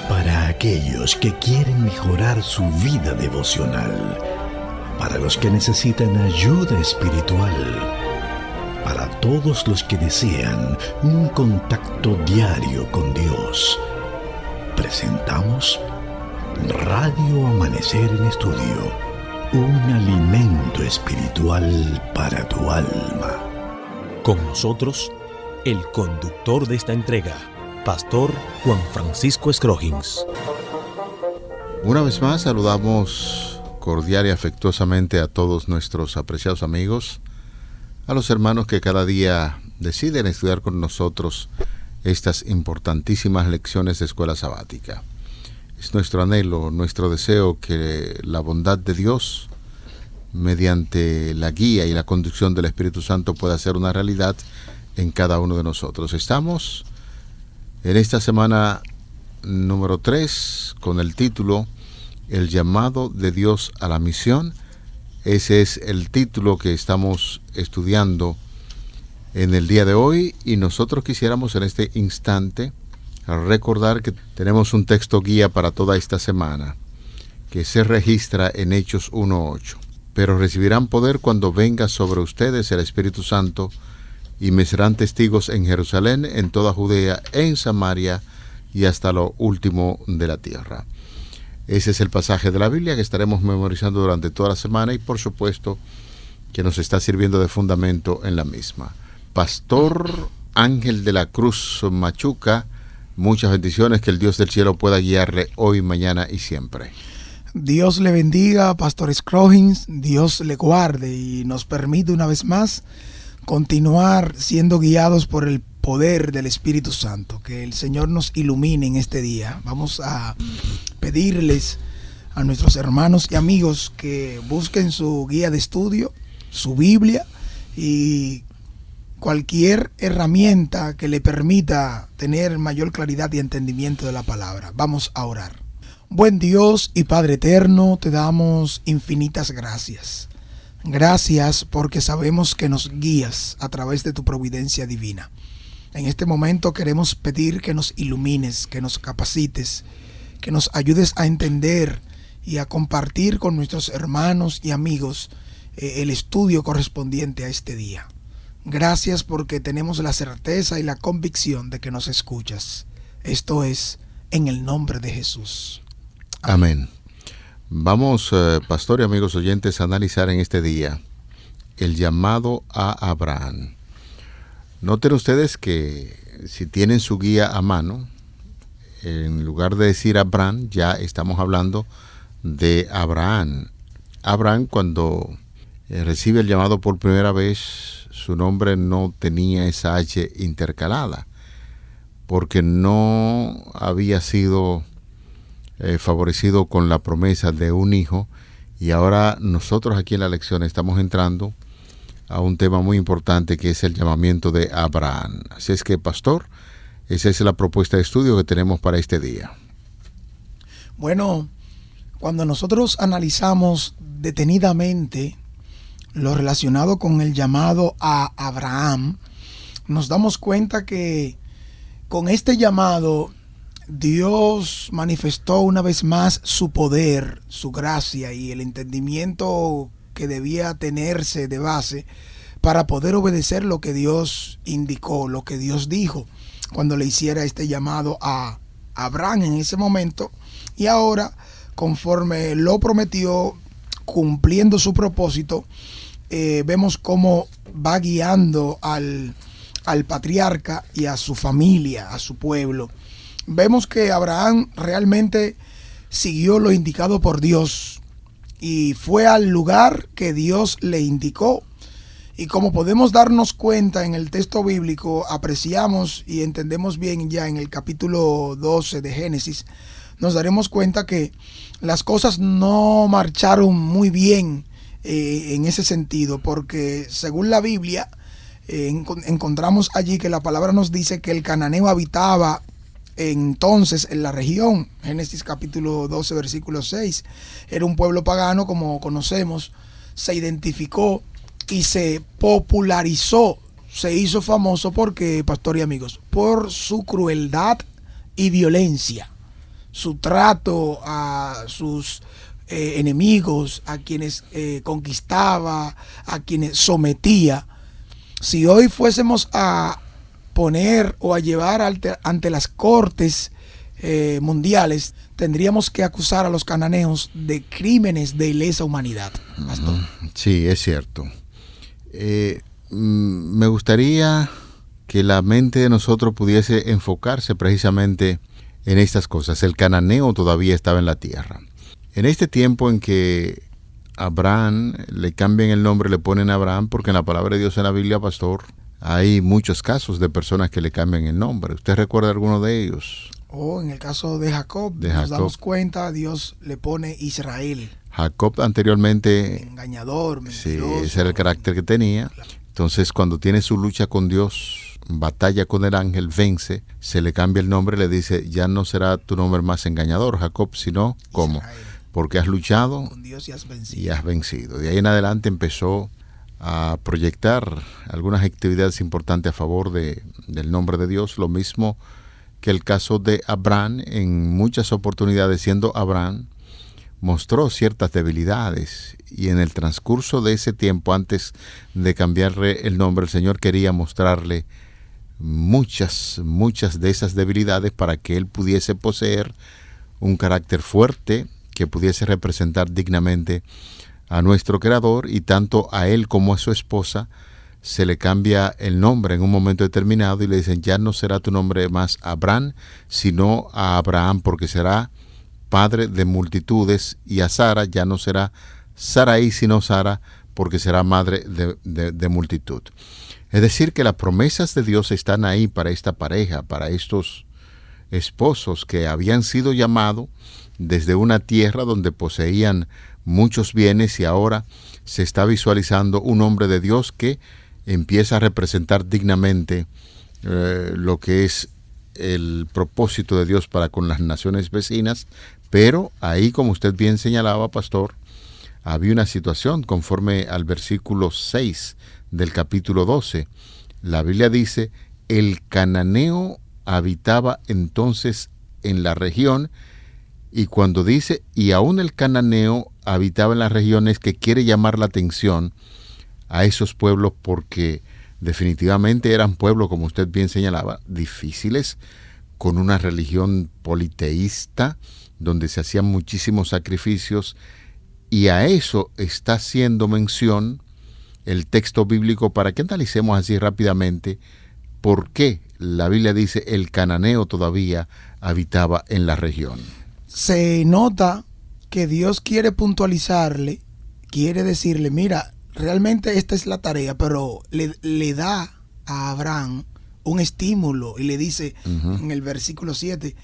Para aquellos que quieren mejorar su vida devocional, para los que necesitan ayuda espiritual, para todos los que desean un contacto diario con Dios, presentamos Radio Amanecer en Estudio, un alimento espiritual para tu alma. Con nosotros, el conductor de esta entrega, Pastor Juan Francisco Scroggins. Una vez más saludamos cordial y afectuosamente a todos nuestros apreciados amigos, a los hermanos que cada día deciden estudiar con nosotros estas importantísimas lecciones de escuela sabática. Es nuestro anhelo, nuestro deseo que la bondad de Dios, mediante la guía y la conducción del Espíritu Santo, pueda ser una realidad en cada uno de nosotros. Estamos en esta semana número 3 con el título El llamado de Dios a la misión. Ese es el título que estamos estudiando en el día de hoy, y nosotros quisiéramos en este instante recordar que tenemos un texto guía para toda esta semana que se registra en Hechos 1:8. Pero recibirán poder cuando venga sobre ustedes el Espíritu Santo, y me serán testigos en Jerusalén, en toda Judea, en Samaria y hasta lo último de la tierra. Ese es el pasaje de la Biblia que estaremos memorizando durante toda la semana, y por supuesto que nos está sirviendo de fundamento en la misma. Pastor Ángel de la Cruz Machuca, muchas bendiciones, que el Dios del cielo pueda guiarle hoy, mañana y siempre. Dios le bendiga, Pastor Scroggins, Dios le guarde y nos permite una vez más continuar siendo guiados por el poder del Espíritu Santo. Que el Señor nos ilumine en este día. Vamos a pedirles a nuestros hermanos y amigos que busquen su guía de estudio, su Biblia y cualquier herramienta que le permita tener mayor claridad y entendimiento de la palabra. Vamos a orar. Buen Dios y Padre eterno, te damos infinitas gracias. Gracias porque sabemos que nos guías a través de tu providencia divina. En este momento queremos pedir que nos ilumines, que nos capacites, que nos ayudes a entender y a compartir con nuestros hermanos y amigos el estudio correspondiente a este día. Gracias porque tenemos la certeza y la convicción de que nos escuchas. Esto es en el nombre de Jesús. Amén. Vamos, pastor y amigos oyentes, a analizar en este día el llamado a Abraham. Noten ustedes que si tienen su guía a mano, en lugar de decir Abraham, ya estamos hablando de Abraham. Abraham, cuando recibe el llamado por primera vez, su nombre no tenía esa H intercalada, porque no había sido favorecido con la promesa de un hijo. Y ahora nosotros aquí en la lección estamos entrando a un tema muy importante, que es el llamamiento de Abraham. Así es que, pastor, esa es la propuesta de estudio que tenemos para este día. Bueno, cuando nosotros analizamos detenidamente lo relacionado con el llamado a Abraham, nos damos cuenta que con este llamado Dios manifestó una vez más su poder, su gracia y el entendimiento que debía tenerse de base para poder obedecer lo que Dios indicó, lo que Dios dijo cuando le hiciera este llamado a Abraham en ese momento. Y ahora, conforme lo prometió, cumpliendo su propósito, vemos cómo va guiando al patriarca y a su familia, a su pueblo. Vemos que Abraham realmente siguió lo indicado por Dios y fue al lugar que Dios le indicó. Y como podemos darnos cuenta en el texto bíblico, apreciamos y entendemos bien ya en el capítulo 12 de Génesis, nos daremos cuenta que las cosas no marcharon muy bien en ese sentido, porque según la Biblia encontramos allí que la palabra nos dice que el cananeo habitaba entonces en la región. Génesis capítulo 12 versículo 6. Era un pueblo pagano, como conocemos. Se identificó y se popularizó, se hizo famoso porque, pastor y amigos, por su crueldad y violencia. Su trato a sus enemigos, a quienes conquistaba, a quienes sometía. Si hoy fuésemos a poner o a llevar ante las cortes mundiales, tendríamos que acusar a los cananeos de crímenes de lesa humanidad, pastor. Sí, es cierto. Me gustaría que la mente de nosotros pudiese enfocarse precisamente en estas cosas. El cananeo todavía estaba en la tierra. En este tiempo en que Abraham le cambian el nombre, le ponen Abraham, porque en la palabra de Dios en la Biblia, pastor, hay muchos casos de personas que le cambian el nombre. ¿Usted recuerda alguno de ellos? En el caso de Jacob, nos damos cuenta, Dios le pone Israel. Jacob anteriormente, engañador, mentiroso. Sí, ese era el carácter que tenía. Entonces, cuando tiene su lucha con Dios, batalla con el ángel, vence, se le cambia el nombre, le dice, ya no será tu nombre más engañador, Jacob, sino ¿cómo? Israel. Porque has luchado con Dios y has vencido. De ahí en adelante empezó a proyectar algunas actividades importantes a favor del nombre de Dios, lo mismo que el caso de Abraham. En muchas oportunidades, siendo Abraham, mostró ciertas debilidades, y en el transcurso de ese tiempo, antes de cambiarle el nombre, el Señor quería mostrarle muchas de esas debilidades para que él pudiese poseer un carácter fuerte que pudiese representar dignamente a nuestro Creador, y tanto a él como a su esposa se le cambia el nombre en un momento determinado y le dicen, ya no será tu nombre más Abraham, sino a Abraham, porque será padre de multitudes, y a Sara ya no será Sarai, sino Sara, porque será madre de multitud. Es decir, que las promesas de Dios están ahí para esta pareja, para estos esposos que habían sido llamados desde una tierra donde poseían muchos bienes, y ahora se está visualizando un hombre de Dios que empieza a representar dignamente lo que es el propósito de Dios para con las naciones vecinas. Pero ahí, como usted bien señalaba, pastor, había una situación conforme al versículo 6 del capítulo 12. La Biblia dice, el cananeo habitaba entonces en la región, y cuando dice, y aún el cananeo habitaba en las regiones, que quiere llamar la atención a esos pueblos, porque definitivamente eran pueblos, como usted bien señalaba, difíciles, con una religión politeísta, donde se hacían muchísimos sacrificios, y a eso está haciendo mención el texto bíblico, para que analicemos así rápidamente por qué la Biblia dice el cananeo todavía habitaba en la región. Se nota que Dios quiere puntualizarle, quiere decirle, mira, realmente esta es la tarea, pero le da a Abraham un estímulo y le dice en el versículo 7,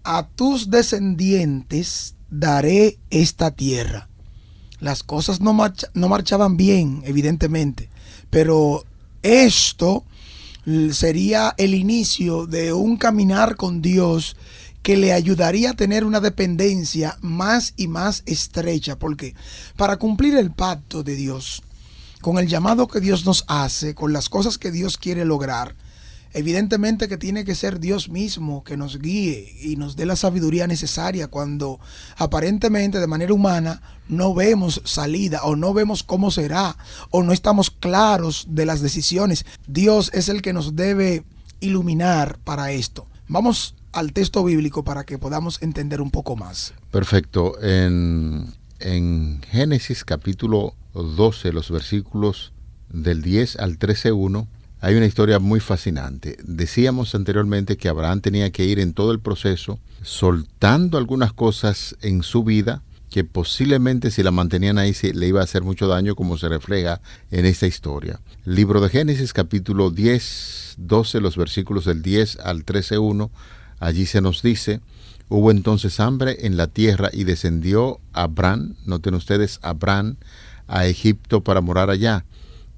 a tus descendientes daré esta tierra. Las cosas no marchaban bien, evidentemente, pero esto sería el inicio de un caminar con Dios que le ayudaría a tener una dependencia más y más estrecha, porque para cumplir el pacto de Dios, con el llamado que Dios nos hace, con las cosas que Dios quiere lograr, evidentemente que tiene que ser Dios mismo que nos guíe y nos dé la sabiduría necesaria cuando aparentemente de manera humana no vemos salida o no vemos cómo será o no estamos claros de las decisiones. Dios es el que nos debe iluminar para esto. Vamos al texto bíblico para que podamos entender un poco más. Perfecto. En Génesis capítulo 12, los versículos del 10 al 13:1, hay una historia muy fascinante. Decíamos anteriormente que Abraham tenía que ir en todo el proceso soltando algunas cosas en su vida que posiblemente si la mantenían ahí le iba a hacer mucho daño, como se refleja en esta historia. Libro de Génesis capítulo 12, los versículos del 10 al 13:1, allí se nos dice, hubo entonces hambre en la tierra y descendió Abraham, noten ustedes, Abraham, a Egipto para morar allá,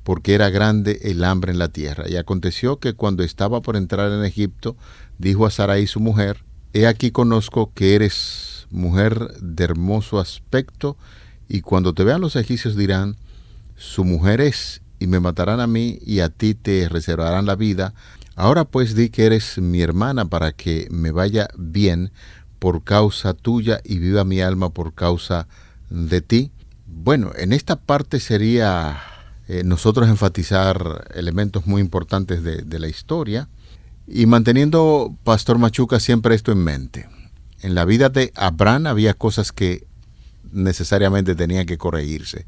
porque era grande el hambre en la tierra. Y aconteció que cuando estaba por entrar en Egipto, dijo a Sarai su mujer, he aquí conozco que eres mujer de hermoso aspecto, y cuando te vean los egipcios dirán, su mujer es, y me matarán a mí, y a ti te reservarán la vida, Ahora pues di que eres mi hermana para que me vaya bien por causa tuya y viva mi alma por causa de ti. Bueno, en esta parte sería nosotros enfatizar elementos muy importantes de la historia y manteniendo, Pastor Machuca, siempre esto en mente. En la vida de Abraham había cosas que necesariamente tenían que corregirse.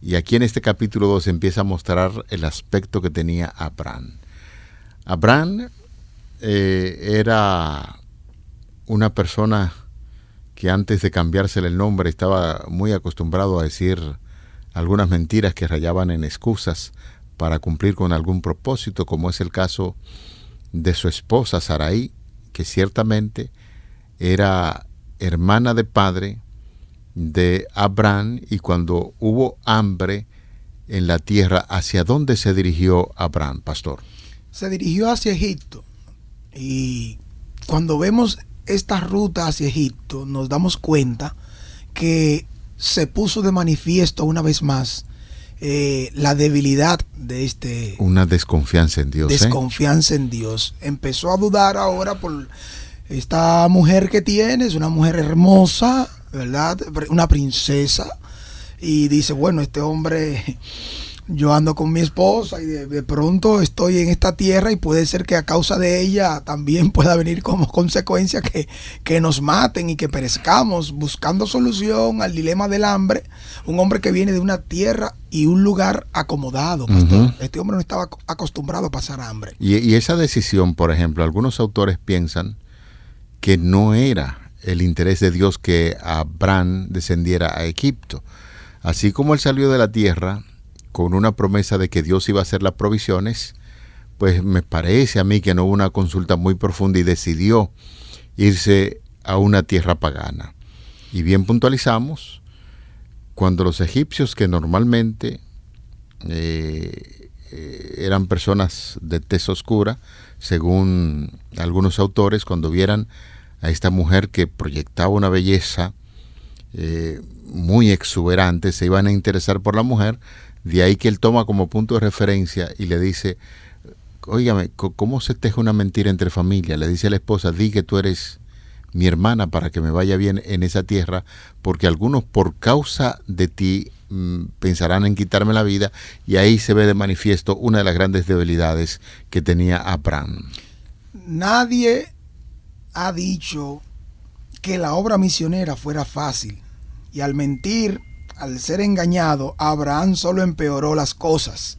Y aquí en este capítulo 2 empieza a mostrar el aspecto que tenía Abraham. Abraham era una persona que antes de cambiársele el nombre estaba muy acostumbrado a decir algunas mentiras que rayaban en excusas para cumplir con algún propósito, como es el caso de su esposa Sarai, que ciertamente era hermana de padre de Abraham, y cuando hubo hambre en la tierra, ¿hacia dónde se dirigió Abraham, pastor? Se dirigió hacia Egipto, y cuando vemos esta ruta hacia Egipto nos damos cuenta que se puso de manifiesto una vez más la debilidad de una desconfianza en Dios. Desconfianza en Dios. Empezó a dudar ahora por esta mujer que tiene, es una mujer hermosa, ¿verdad? Una princesa. Y dice, bueno, este hombre, yo ando con mi esposa y de pronto estoy en esta tierra y puede ser que a causa de ella también pueda venir como consecuencia que nos maten y que perezcamos, buscando solución al dilema del hambre. Un hombre que viene de una tierra y un lugar acomodado, pastor. Uh-huh. Este hombre no estaba acostumbrado a pasar hambre. Y esa decisión, por ejemplo, algunos autores piensan que no era el interés de Dios que Abraham descendiera a Egipto. Así como él salió de la tierra con una promesa de que Dios iba a hacer las provisiones, pues me parece a mí que no hubo una consulta muy profunda y decidió irse a una tierra pagana. Y bien puntualizamos, cuando los egipcios, que normalmente eran personas de tez oscura, según algunos autores, cuando vieran a esta mujer que proyectaba una belleza muy exuberante, se iban a interesar por la mujer. De ahí que él toma como punto de referencia y le dice, óigame, ¿cómo se teje una mentira entre familia? Le dice a la esposa, di que tú eres mi hermana para que me vaya bien en esa tierra, porque algunos por causa de ti pensarán en quitarme la vida. Y ahí se ve de manifiesto una de las grandes debilidades que tenía Abraham. Nadie ha dicho que la obra misionera fuera fácil, y al mentir, al ser engañado, Abraham solo empeoró las cosas.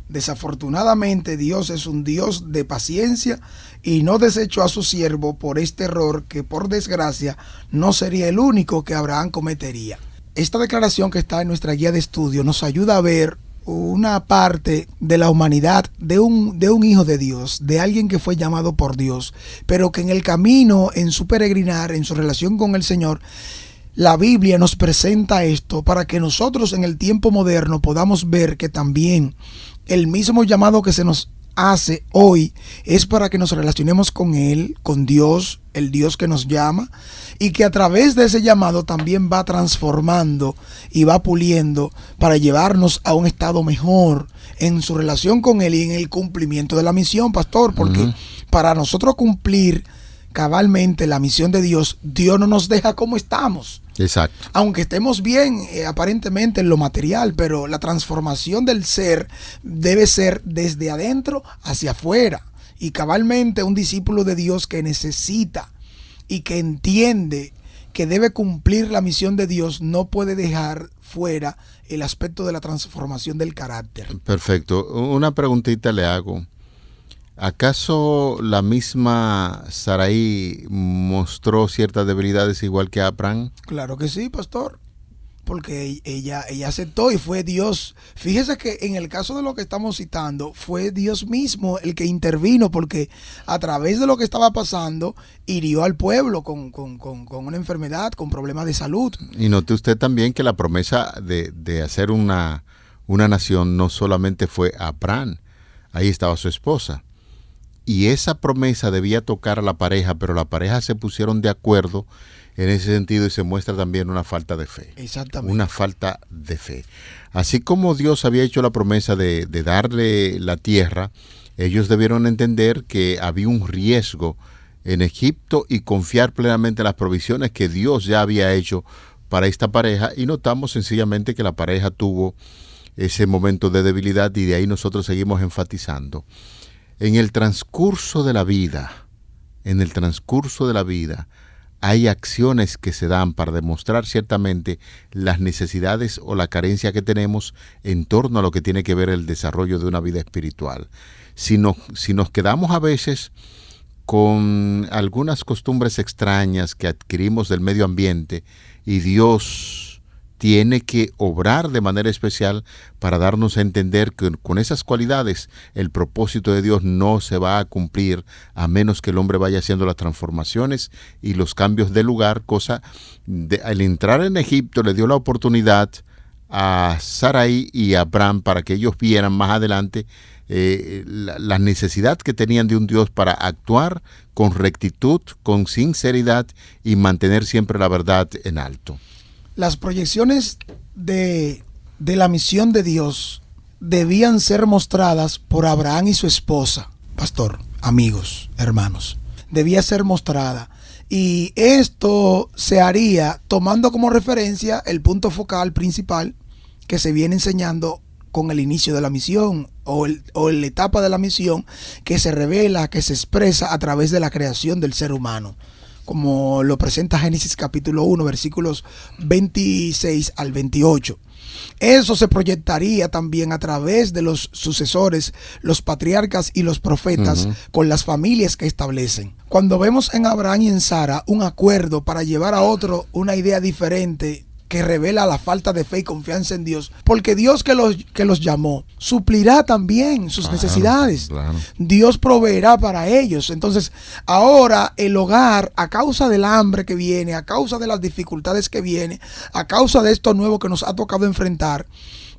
Desafortunadamente, Dios es un Dios de paciencia y no desechó a su siervo por este error que, por desgracia, no sería el único que Abraham cometería. Esta declaración que está en nuestra guía de estudio nos ayuda a ver una parte de la humanidad de un hijo de Dios, de alguien que fue llamado por Dios, pero que en el camino, en su peregrinar, en su relación con el Señor, la Biblia nos presenta esto para que nosotros en el tiempo moderno podamos ver que también el mismo llamado que se nos hace hoy es para que nos relacionemos con Él, con Dios, el Dios que nos llama, y que a través de ese llamado también va transformando y va puliendo para llevarnos a un estado mejor en su relación con Él y en el cumplimiento de la misión, pastor, porque para nosotros cumplir cabalmente la misión de Dios, Dios no nos deja como estamos. Exacto. Aunque estemos bien aparentemente en lo material, pero la transformación del ser debe ser desde adentro hacia afuera. Y cabalmente un discípulo de Dios que necesita y que entiende que debe cumplir la misión de Dios no puede dejar fuera el aspecto de la transformación del carácter. Perfecto. Una preguntita le hago. ¿Acaso la misma Sarai mostró ciertas debilidades igual que Abraham? Claro que sí, pastor, porque ella aceptó y fue Dios. Fíjese que en el caso de lo que estamos citando, fue Dios mismo el que intervino, porque a través de lo que estaba pasando, hirió al pueblo con una enfermedad, con problemas de salud. Y note usted también que la promesa de hacer una nación no solamente fue a Abraham, ahí estaba su esposa. Y esa promesa debía tocar a la pareja, pero la pareja se pusieron de acuerdo en ese sentido y se muestra también una falta de fe. Exactamente. Una falta de fe. Así como Dios había hecho la promesa de darle la tierra, Ellos debieron entender que había un riesgo en Egipto y confiar plenamente en las provisiones que Dios ya había hecho para esta pareja, y notamos sencillamente que la pareja tuvo ese momento de debilidad, y de ahí nosotros seguimos enfatizando. En el transcurso de la vida, hay acciones que se dan para demostrar ciertamente las necesidades o la carencia que tenemos en torno a lo que tiene que ver el desarrollo de una vida espiritual. Si nos quedamos a veces con algunas costumbres extrañas que adquirimos del medio ambiente, y Dios tiene que obrar de manera especial para darnos a entender que con esas cualidades el propósito de Dios no se va a cumplir a menos que el hombre vaya haciendo las transformaciones y los cambios de lugar. Al entrar en Egipto le dio la oportunidad a Sarai y a Abraham para que ellos vieran más adelante la necesidad que tenían de un Dios para actuar con rectitud, con sinceridad y mantener siempre la verdad en alto. Las proyecciones de la misión de Dios debían ser mostradas por Abraham y su esposa, pastor, amigos, hermanos. Debía ser mostrada. Y esto se haría tomando como referencia el punto focal principal que se viene enseñando con el inicio de la misión o la etapa de la misión, que se revela, que se expresa a través de la creación del ser humano, como lo presenta Génesis capítulo 1, versículos 26 al 28. Eso se proyectaría también a través de los sucesores, los patriarcas y los profetas, con las familias que establecen. Cuando vemos en Abraham y en Sara un acuerdo para llevar a otro una idea diferente, que revela la falta de fe y confianza en Dios, porque Dios que los llamó suplirá también sus necesidades. Claro. Dios proveerá para ellos. Entonces, ahora el hogar, a causa del hambre que viene, a causa de las dificultades que viene, a causa de esto nuevo que nos ha tocado enfrentar,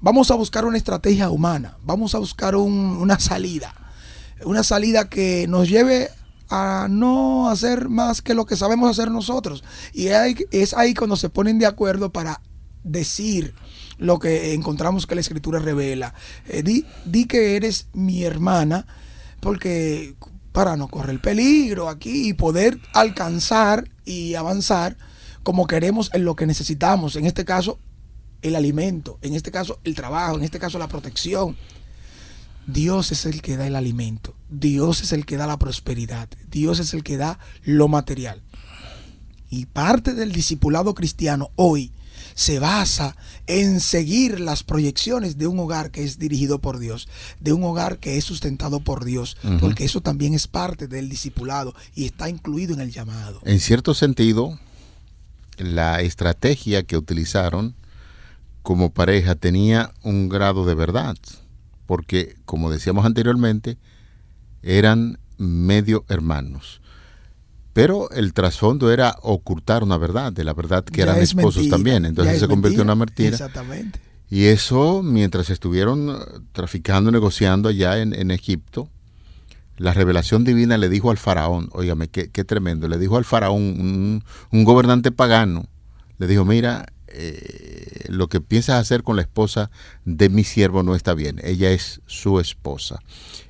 vamos a buscar una estrategia humana, vamos a buscar una salida que nos lleve a no hacer más que lo que sabemos hacer nosotros. Y es ahí cuando se ponen de acuerdo para decir lo que encontramos que la Escritura revela. Di que eres mi hermana, porque para no correr peligro aquí y poder alcanzar y avanzar como queremos en lo que necesitamos. En este caso, el alimento. En este caso, el trabajo. En este caso, la protección. Dios es el que da el alimento, Dios es el que da la prosperidad, Dios es el que da lo material. Y parte del discipulado cristiano hoy se basa en seguir las proyecciones de un hogar que es dirigido por Dios, de un hogar que es sustentado por Dios, porque eso también es parte del discipulado y está incluido en el llamado. En cierto sentido, la estrategia que utilizaron como pareja tenía un grado de verdad, porque, como decíamos anteriormente, eran medio hermanos. Pero el trasfondo era ocultar una verdad, de la verdad que eran esposos mentira, también. Entonces se convirtió en una mentira. Exactamente. Y eso, mientras estuvieron traficando, negociando allá en Egipto, la revelación divina le dijo al faraón, óigame, qué tremendo, le dijo al faraón, un gobernante pagano, le dijo, mira, lo que piensas hacer con la esposa de mi siervo no está bien, ella es su esposa.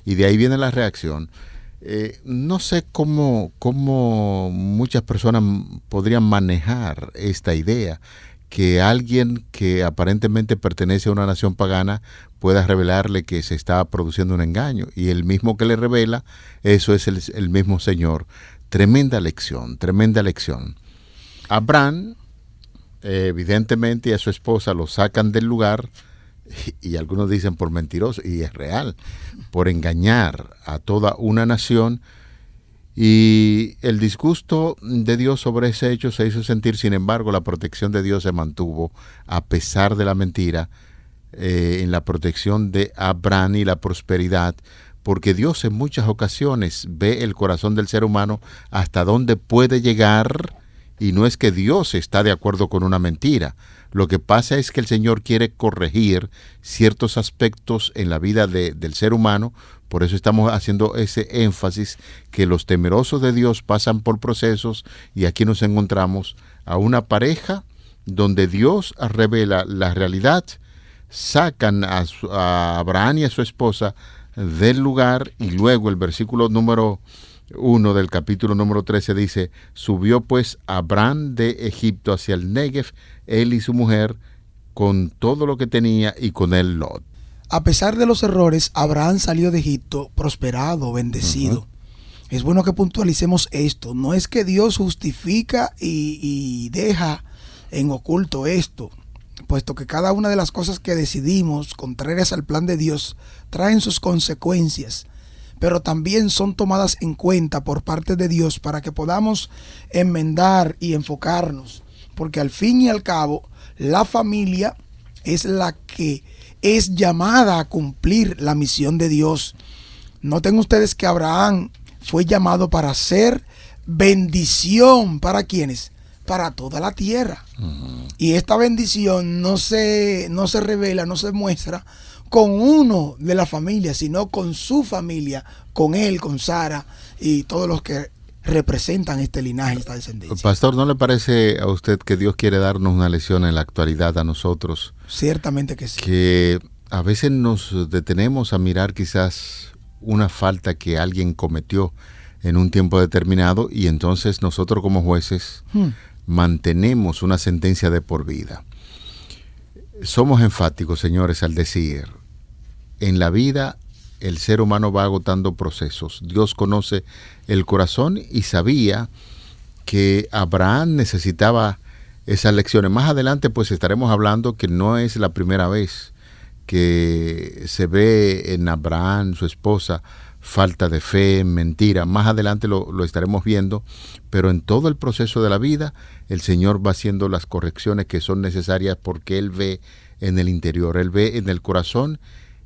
Y de ahí viene la reacción. No sé cómo muchas personas podrían manejar esta idea, que alguien que aparentemente pertenece a una nación pagana pueda revelarle que se está produciendo un engaño, y el mismo que le revela, eso es el mismo Señor. Tremenda lección, tremenda lección. Abraham, evidentemente, a su esposa lo sacan del lugar, y algunos dicen por mentiroso, y es real, por engañar a toda una nación, y el disgusto de Dios sobre ese hecho se hizo sentir. Sin embargo, la protección de Dios se mantuvo a pesar de la mentira, en la protección de Abraham y la prosperidad, porque Dios en muchas ocasiones ve el corazón del ser humano hasta dónde puede llegar. Y no es que Dios está de acuerdo con una mentira. Lo que pasa es que el Señor quiere corregir ciertos aspectos en la vida del ser humano. Por eso estamos haciendo ese énfasis, que los temerosos de Dios pasan por procesos, y aquí nos encontramos a una pareja donde Dios revela la realidad, sacan a Abraham y a su esposa, del lugar, y luego el versículo número 1 del capítulo número 13 dice: subió pues Abraham de Egipto hacia el Negev, él y su mujer, con todo lo que tenía, y con él Lot. A pesar de los errores, Abraham salió de Egipto prosperado, bendecido. Es bueno que puntualicemos esto. No es que Dios justifica y deja en oculto esto, puesto que cada una de las cosas que decidimos, contrarias al plan de Dios, traen sus consecuencias, pero también son tomadas en cuenta por parte de Dios para que podamos enmendar y enfocarnos, porque al fin y al cabo, la familia es la que es llamada a cumplir la misión de Dios. Noten ustedes que Abraham fue llamado para ser bendición. ¿Para quiénes? Para toda la tierra. Y esta bendición no se revela, no se muestra con uno de la familia, sino con su familia, con él, con Sara y todos los que representan este linaje, esta descendencia. Pastor, ¿no le parece a usted que Dios quiere darnos una lección en la actualidad a nosotros? Ciertamente que sí. Que a veces nos detenemos a mirar quizás una falta que alguien cometió en un tiempo determinado, y entonces nosotros como jueces mantenemos una sentencia de por vida. Somos enfáticos, señores, al decir: en la vida el ser humano va agotando procesos. Dios conoce el corazón y sabía que Abraham necesitaba esas lecciones. Más adelante pues estaremos hablando que no es la primera vez que se ve en Abraham, su esposa, falta de fe, mentira. Más adelante lo estaremos viendo, pero en todo el proceso de la vida el Señor va haciendo las correcciones que son necesarias, porque Él ve en el interior, Él ve en el corazón,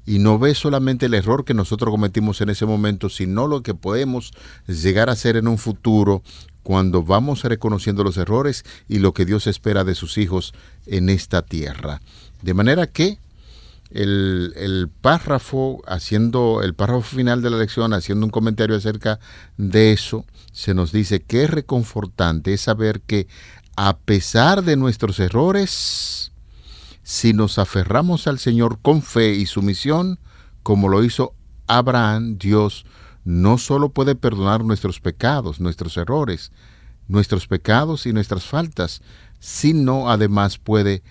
y no ve solamente el error que nosotros cometimos en ese momento, sino lo que podemos llegar a hacer en un futuro cuando vamos reconociendo los errores y lo que Dios espera de sus hijos en esta tierra. De manera que el párrafo final de la lección, haciendo un comentario acerca de eso, se nos dice que es reconfortante es saber que a pesar de nuestros errores, si nos aferramos al Señor con fe y sumisión, como lo hizo Abraham, Dios no solo puede perdonar nuestros pecados, nuestros errores, nuestros pecados y nuestras faltas, sino además puede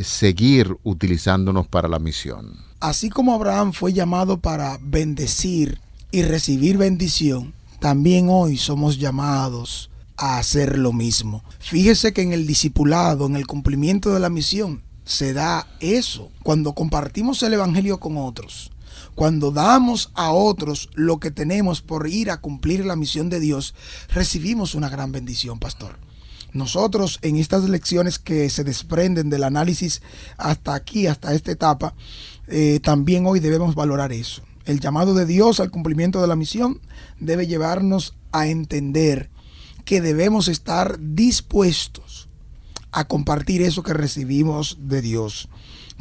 seguir utilizándonos para la misión. Así como Abraham fue llamado para bendecir y recibir bendición, también hoy somos llamados a hacer lo mismo. Fíjese que en el discipulado, en el cumplimiento de la misión, se da eso. Cuando compartimos el evangelio con otros, cuando damos a otros lo que tenemos por ir a cumplir la misión de Dios, recibimos una gran bendición, pastor. Nosotros en estas lecciones que se desprenden del análisis hasta aquí, hasta esta etapa, también hoy debemos valorar eso. El llamado de Dios al cumplimiento de la misión debe llevarnos a entender que debemos estar dispuestos a compartir eso que recibimos de Dios.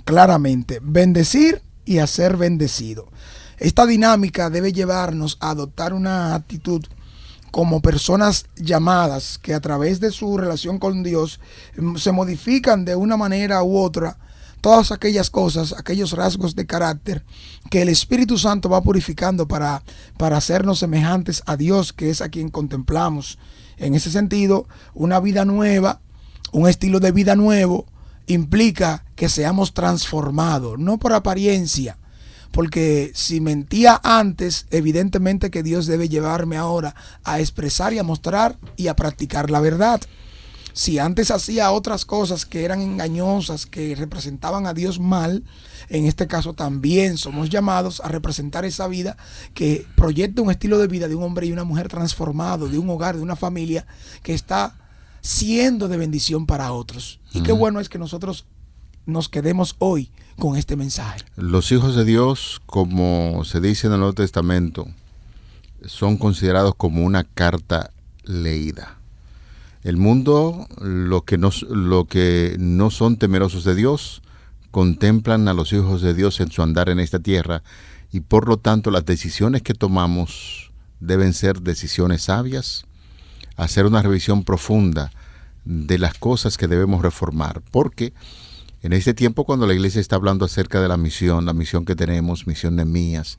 Claramente, bendecir y a ser bendecido. Esta dinámica debe llevarnos a adoptar una actitud como personas llamadas que a través de su relación con Dios se modifican de una manera u otra todas aquellas cosas, aquellos rasgos de carácter que el Espíritu Santo va purificando para hacernos semejantes a Dios, que es a quien contemplamos. En ese sentido, una vida nueva, un estilo de vida nuevo, implica que seamos transformados, no por apariencia, porque si mentía antes, evidentemente que Dios debe llevarme ahora a expresar y a mostrar y a practicar la verdad. Si antes hacía otras cosas que eran engañosas, que representaban a Dios mal, en este caso también somos llamados a representar esa vida que proyecta un estilo de vida de un hombre y una mujer transformado, de un hogar, de una familia que está siendo de bendición para otros. Y qué bueno es que nosotros nos quedemos hoy con este mensaje. Los hijos de Dios, como se dice en el Nuevo Testamento, son considerados como una carta leída. El mundo, lo que no son temerosos de Dios, contemplan a los hijos de Dios en su andar en esta tierra, y por lo tanto las decisiones que tomamos deben ser decisiones sabias, hacer una revisión profunda de las cosas que debemos reformar, porque en este tiempo, cuando la iglesia está hablando acerca de la misión que tenemos, misión Nehemías,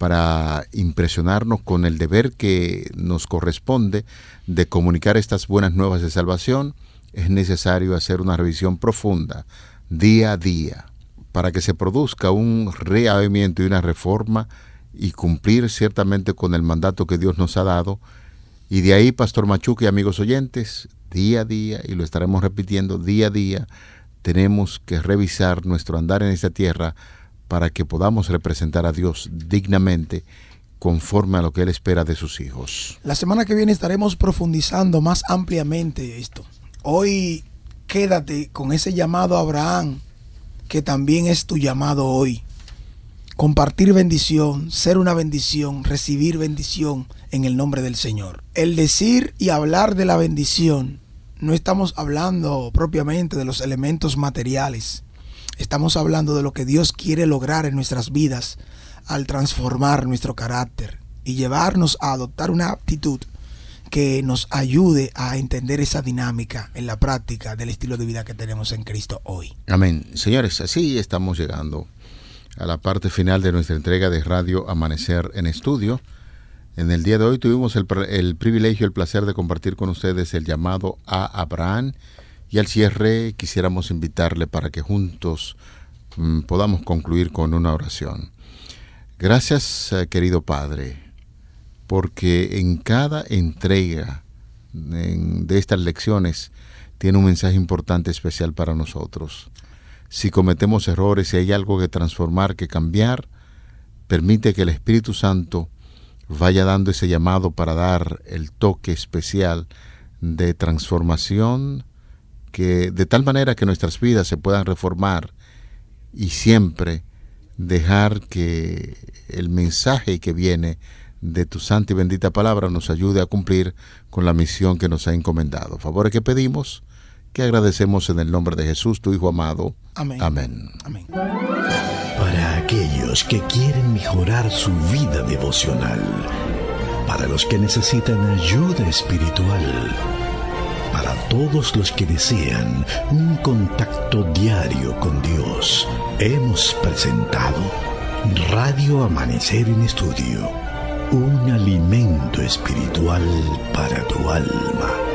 para impresionarnos con el deber que nos corresponde de comunicar estas buenas nuevas de salvación, es necesario hacer una revisión profunda, día a día, para que se produzca un reavivamiento y una reforma y cumplir ciertamente con el mandato que Dios nos ha dado. Y de ahí, Pastor Machuca y amigos oyentes, día a día, y lo estaremos repitiendo día a día, tenemos que revisar nuestro andar en esta tierra para que podamos representar a Dios dignamente conforme a lo que Él espera de sus hijos. La semana que viene estaremos profundizando más ampliamente esto. Hoy quédate con ese llamado a Abraham, que también es tu llamado hoy. Compartir bendición, ser una bendición, recibir bendición en el nombre del Señor. El decir y hablar de la bendición, no estamos hablando propiamente de los elementos materiales. Estamos hablando de lo que Dios quiere lograr en nuestras vidas al transformar nuestro carácter y llevarnos a adoptar una actitud que nos ayude a entender esa dinámica en la práctica del estilo de vida que tenemos en Cristo hoy. Amén. Señores, así estamos llegando a la parte final de nuestra entrega de Radio Amanecer en Estudio. En el día de hoy tuvimos el privilegio, el placer de compartir con ustedes el llamado a Abraham. Y al cierre quisiéramos invitarle para que juntos podamos concluir con una oración. Gracias, querido Padre, porque en cada entrega de estas lecciones tiene un mensaje importante, especial para nosotros. Si cometemos errores, si hay algo que transformar, que cambiar, permite que el Espíritu Santo vaya dando ese llamado para dar el toque especial de transformación, que de tal manera que nuestras vidas se puedan reformar y siempre dejar que el mensaje que viene de tu santa y bendita palabra nos ayude a cumplir con la misión que nos ha encomendado. Favores que pedimos, que agradecemos en el nombre de Jesús, tu Hijo amado. Amén. Amén. Amén. Para aquellos que quieren mejorar su vida devocional, para los que necesitan ayuda espiritual, para todos los que desean un contacto diario con Dios, hemos presentado Radio Amanecer en Estudio, un alimento espiritual para tu alma.